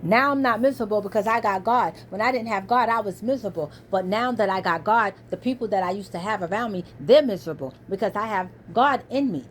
Now I'm not miserable because I got God. When I didn't have God, I was miserable. But now that I got God, the people that I used to have around me, they're miserable because I have God in me.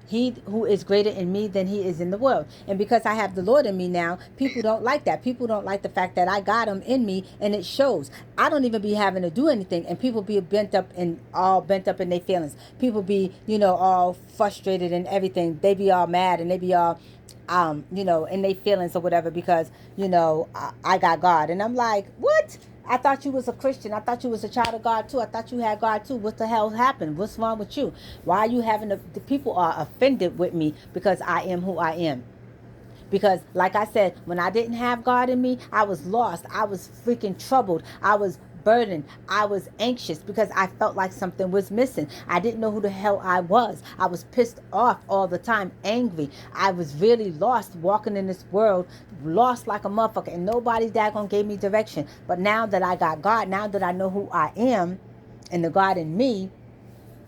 He who is greater in me than he is in the world. And because I have the Lord in me now, people don't like that. People don't like the fact that I got him in me and it shows. I don't even be having to do anything and people be bent up in their feelings. People be, all frustrated and everything. They be all mad and they be all in their feelings or whatever because, I got God. And I'm like, what? I thought you was a Christian. I thought you was a child of God too. I thought you had God too. What the hell happened? What's wrong with you? Why are you having the people are offended with me because I am who I am? Because, like I said, when I didn't have God in me, I was lost. I was freaking troubled. I was burdened. I was anxious because I felt like something was missing. I didn't know who the hell I was. I was pissed off all the time, angry. I was really lost walking in this world, lost like a motherfucker, and nobody daggone gave me direction. But now that I got God, now that I know who I am and the God in me,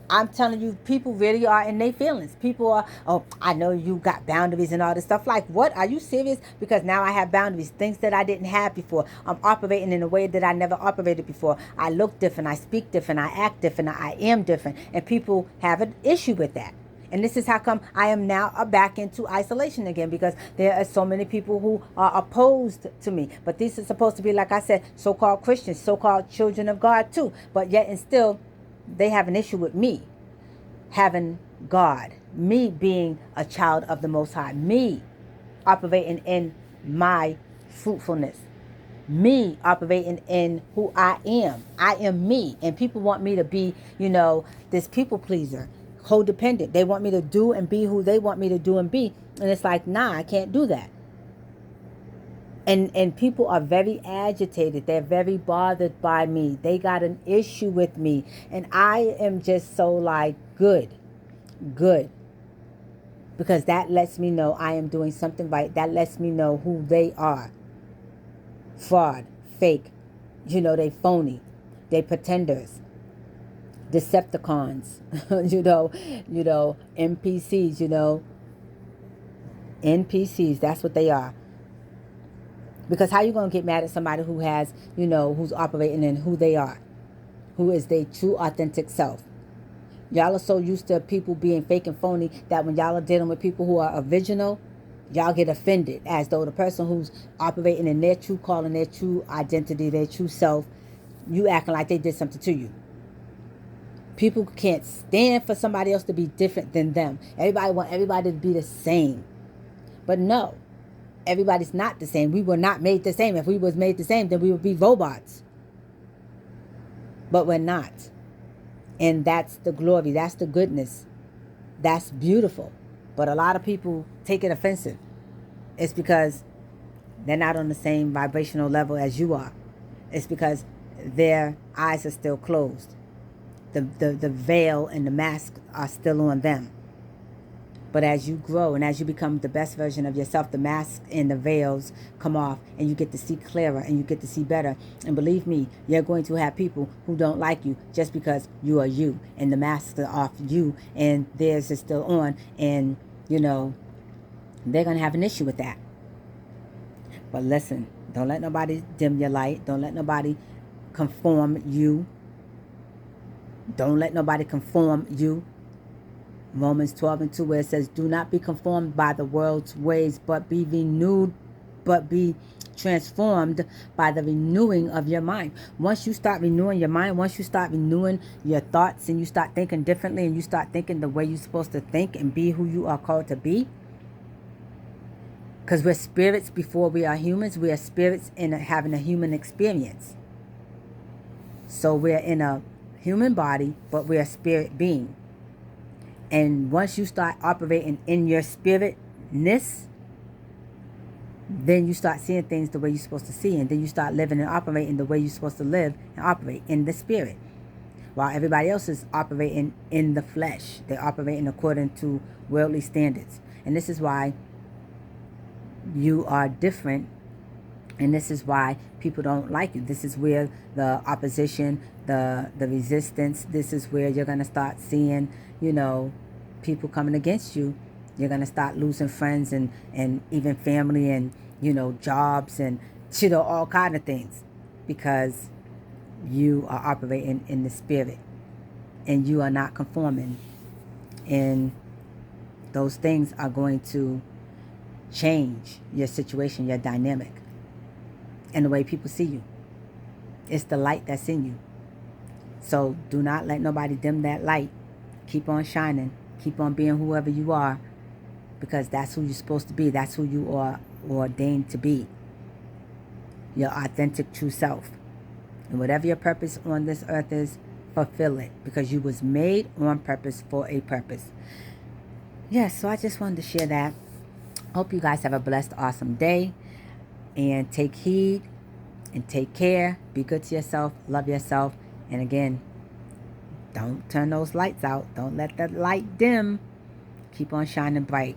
I'm telling you, people really are in their feelings. People are, oh, I know you got boundaries and all this stuff. Like, what? Are you serious? Because now I have boundaries, things that I didn't have before. I'm operating in a way that I never operated before. I look different, I speak different, I act different, I am different. And people have an issue with that. And this is how come I am now back into isolation again, because there are so many people who are opposed to me. But these are supposed to be, like I said, so-called Christians, so-called children of God too. But yet and still, they have an issue with me having God, me being a child of the Most High, me operating in my fruitfulness, me operating in who I am. I am me. And people want me to be, this people pleaser, codependent. They want me to do and be who they want me to do and be. And it's like, nah, I can't do that. And people are very agitated. They're very bothered by me. They got an issue with me. And I am just so like, good. Because that lets me know I am doing something right. That lets me know who they are. Fraud, fake, they phony. They pretenders. Decepticons, NPCs, NPCs, that's what they are. Because how you going to get mad at somebody who has, who's operating in who they are, who is their true authentic self? Y'all are so used to people being fake and phony that when y'all are dealing with people who are original, y'all get offended as though the person who's operating in their true calling, their true identity, their true self, you acting like they did something to you. People can't stand for somebody else to be different than them. Everybody want everybody to be the same. But no, everybody's not the same. We were not made the same. If we was made the same, then we would be robots. But we're not. And that's the glory. That's the goodness. That's beautiful. But a lot of people take it offensive. It's because they're not on the same vibrational level as you are. It's because their eyes are still closed. The veil and the mask are still on them. But as you grow and as you become the best version of yourself, the masks and the veils come off and you get to see clearer and you get to see better. And believe me, you're going to have people who don't like you just because you are you and the masks are off you and theirs is still on. And, they're going to have an issue with that. But listen, don't let nobody dim your light. Don't let nobody conform you. Don't let nobody conform you. Romans 12:2, where it says, do not be conformed by the world's ways, but be transformed by the renewing of your mind. Once you start renewing your mind, once you start renewing your thoughts and you start thinking differently and you start thinking the way you're supposed to think and be who you are called to be, because we're spirits before we are humans. We are spirits in having a human experience. So we're in a human body, but we're a spirit being. And once you start operating in your spiritness, then you start seeing things the way you're supposed to see. And then you start living and operating the way you're supposed to live and operate in the spirit. While everybody else is operating in the flesh. They're operating according to worldly standards. And this is why you are different. And this is why people don't like you. This is where the opposition, the resistance, this is where you're going to start seeing, people coming against you. You're going to start losing friends and even family and, jobs and, all kind of things, because you are operating in the spirit and you are not conforming. And those things are going to change your situation, your dynamic, and the way people see you. It's the light that's in you. So do not let nobody dim that light. Keep on shining. Keep on being whoever you are, because that's who you're supposed to be. That's who you are ordained to be. Your authentic true self. And whatever your purpose on this earth is, fulfill it, because you was made on purpose for a purpose. Yes, so I just wanted to share that. Hope you guys have a blessed, awesome day. And take heed and take care. Be good to yourself. Love yourself. And again, don't turn those lights out. Don't let that light dim. Keep on shining bright.